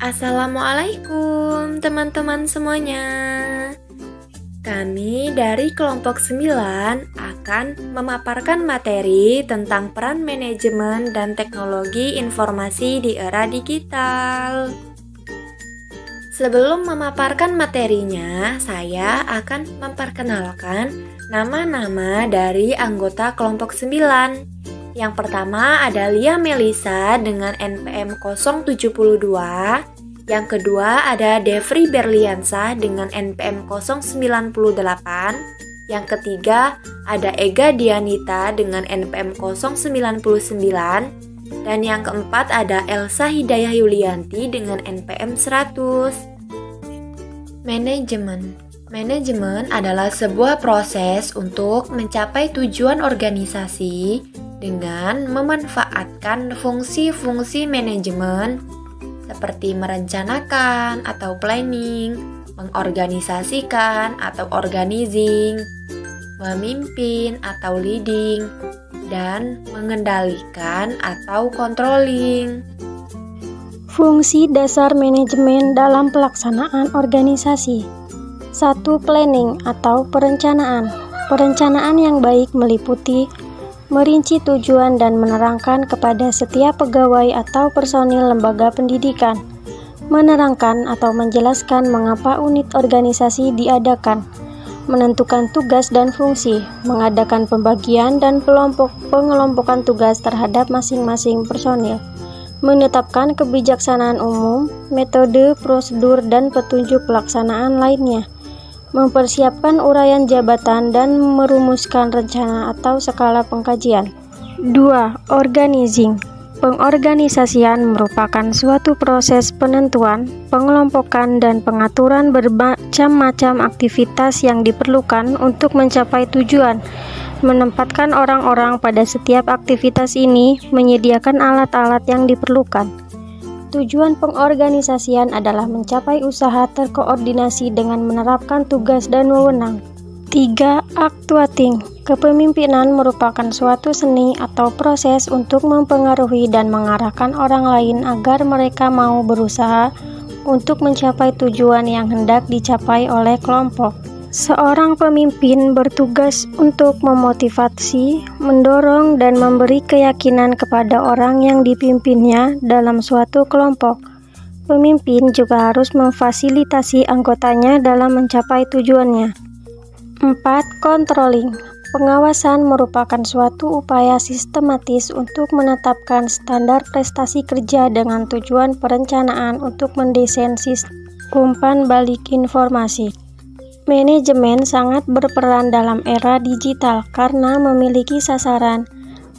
Assalamualaikum teman-teman semuanya. Kami dari kelompok 9 akan memaparkan materi tentang peran manajemen dan teknologi informasi di era digital. Sebelum memaparkan materinya, saya akan memperkenalkan nama-nama dari anggota kelompok 9. Yang pertama ada Lia Melisa dengan NPM 072. Yang kedua ada Devri Berliansa dengan NPM 098. Yang ketiga ada Ega Dianita dengan NPM 099. Dan yang keempat ada Elsa Hidayah Yulianti dengan NPM 100. Manajemen adalah sebuah proses untuk mencapai tujuan organisasi dengan memanfaatkan fungsi-fungsi manajemen seperti merencanakan atau planning, mengorganisasikan atau organizing, memimpin atau leading, dan mengendalikan atau controlling. Fungsi dasar manajemen dalam pelaksanaan organisasi. 1. Planning atau perencanaan. Perencanaan yang baik meliputi merinci tujuan dan menerangkan kepada setiap pegawai atau personil lembaga pendidikan, menerangkan atau menjelaskan mengapa unit organisasi diadakan, menentukan tugas dan fungsi, mengadakan pembagian dan pengelompokan tugas terhadap masing-masing personil, menetapkan kebijaksanaan umum, metode, prosedur, dan petunjuk pelaksanaan lainnya, mempersiapkan uraian jabatan dan merumuskan rencana atau skala pengkajian. 2. Organizing. Pengorganisasian merupakan suatu proses penentuan, pengelompokan, dan pengaturan bermacam-macam aktivitas yang diperlukan untuk mencapai tujuan. Menempatkan orang-orang pada setiap aktivitas ini, menyediakan alat-alat yang diperlukan. Tujuan pengorganisasian adalah mencapai usaha terkoordinasi dengan menerapkan tugas dan wewenang. 3. Actuating. Kepemimpinan merupakan suatu seni atau proses untuk mempengaruhi dan mengarahkan orang lain agar mereka mau berusaha untuk mencapai tujuan yang hendak dicapai oleh kelompok. Seorang pemimpin bertugas untuk memotivasi, mendorong, dan memberi keyakinan kepada orang yang dipimpinnya dalam suatu kelompok. Pemimpin juga harus memfasilitasi anggotanya dalam mencapai tujuannya. 4. Controlling. Pengawasan merupakan suatu upaya sistematis untuk menetapkan standar prestasi kerja dengan tujuan perencanaan untuk mendesain sistem umpan balik informasi. Manajemen sangat berperan dalam era digital karena memiliki sasaran,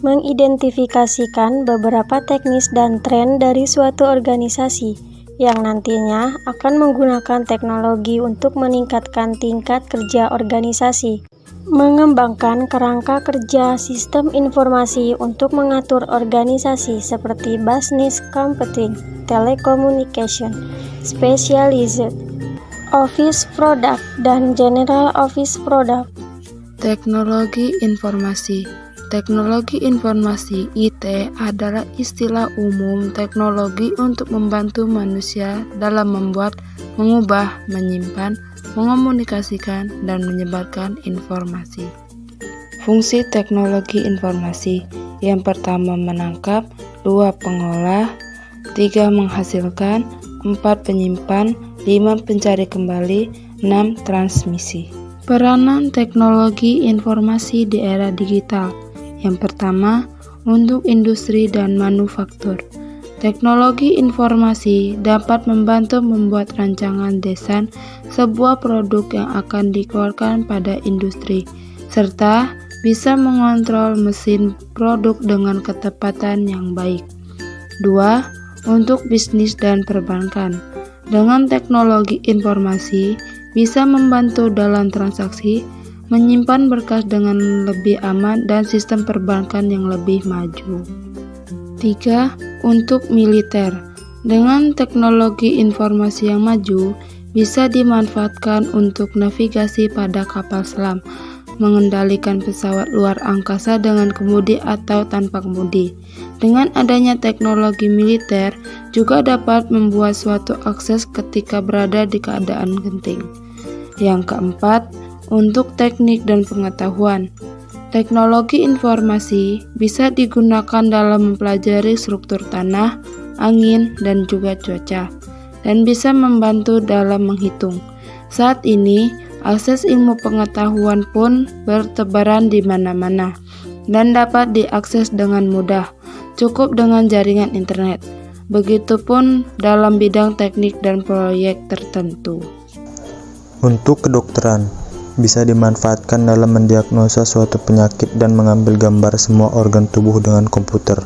mengidentifikasikan beberapa teknis dan tren dari suatu organisasi yang nantinya akan menggunakan teknologi untuk meningkatkan tingkat kerja organisasi, mengembangkan kerangka kerja sistem informasi untuk mengatur organisasi seperti business computing, telecommunication, specialized Office Product, dan General Office Product. Teknologi informasi. Teknologi informasi (IT) adalah istilah umum teknologi untuk membantu manusia dalam membuat, mengubah, menyimpan, mengomunikasikan, dan menyebarkan informasi. Fungsi teknologi informasi. Yang pertama menangkap, 2 pengolah, 3 menghasilkan, 4 penyimpan, 5 pencari kembali, 6 transmisi. Peranan teknologi informasi di era digital. Yang pertama, untuk industri dan manufaktur. Teknologi informasi dapat membantu membuat rancangan desain sebuah produk yang akan dikeluarkan pada industri, serta bisa mengontrol mesin produk dengan ketepatan yang baik. 2. Untuk bisnis dan perbankan. Dengan teknologi informasi, bisa membantu dalam transaksi, menyimpan berkas dengan lebih aman, dan sistem perbankan yang lebih maju. 3. Untuk militer. Dengan teknologi informasi yang maju, bisa dimanfaatkan untuk navigasi pada kapal selam, mengendalikan pesawat luar angkasa dengan kemudi atau tanpa kemudi. Dengan adanya teknologi militer, juga dapat membuat suatu akses ketika berada di keadaan genting. Yang keempat, untuk teknik dan pengetahuan. Teknologi informasi bisa digunakan dalam mempelajari struktur tanah, angin, dan juga cuaca, dan bisa membantu dalam menghitung. Saat ini, akses ilmu pengetahuan pun bertebaran di mana-mana dan dapat diakses dengan mudah, cukup dengan jaringan internet. Begitupun dalam bidang teknik dan proyek tertentu. Untuk kedokteran, bisa dimanfaatkan dalam mendiagnosa suatu penyakit dan mengambil gambar semua organ tubuh dengan komputer.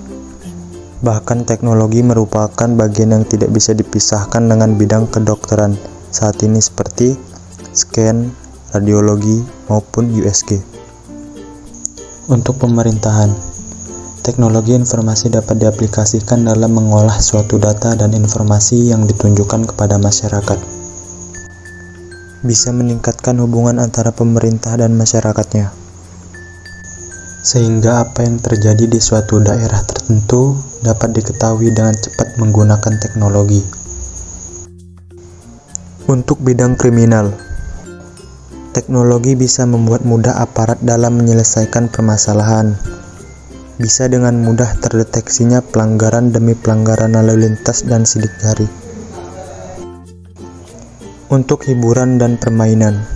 Bahkan teknologi merupakan bagian yang tidak bisa dipisahkan dengan bidang kedokteran saat ini seperti scan, radiologi, maupun USG. Untuk pemerintahan, teknologi informasi dapat diaplikasikan dalam mengolah suatu data dan informasi yang ditunjukkan kepada masyarakat. Bisa meningkatkan hubungan antara pemerintah dan masyarakatnya, sehingga apa yang terjadi di suatu daerah tertentu dapat diketahui dengan cepat menggunakan teknologi. Untuk bidang kriminal, teknologi bisa membuat mudah aparat dalam menyelesaikan permasalahan. Bisa dengan mudah terdeteksinya pelanggaran demi pelanggaran lalu lintas dan sidik jari. Untuk hiburan dan permainan,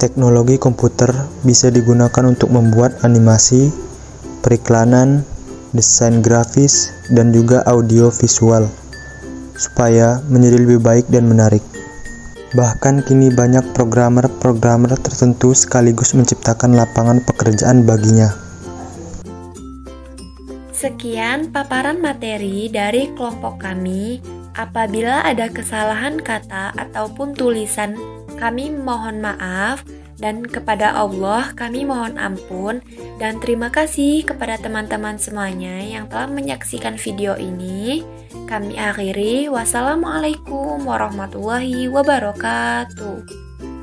teknologi komputer bisa digunakan untuk membuat animasi, periklanan, desain grafis, dan juga audio visual, supaya menjadi lebih baik dan menarik. Bahkan kini banyak programmer tertentu sekaligus menciptakan lapangan pekerjaan baginya. Sekian paparan materi dari kelompok kami. Apabila ada kesalahan kata ataupun tulisan, kami mohon maaf, dan kepada Allah kami mohon ampun. Dan terima kasih kepada teman-teman semuanya yang telah menyaksikan video ini. Kami akhiri, wassalamualaikum warahmatullahi wabarakatuh.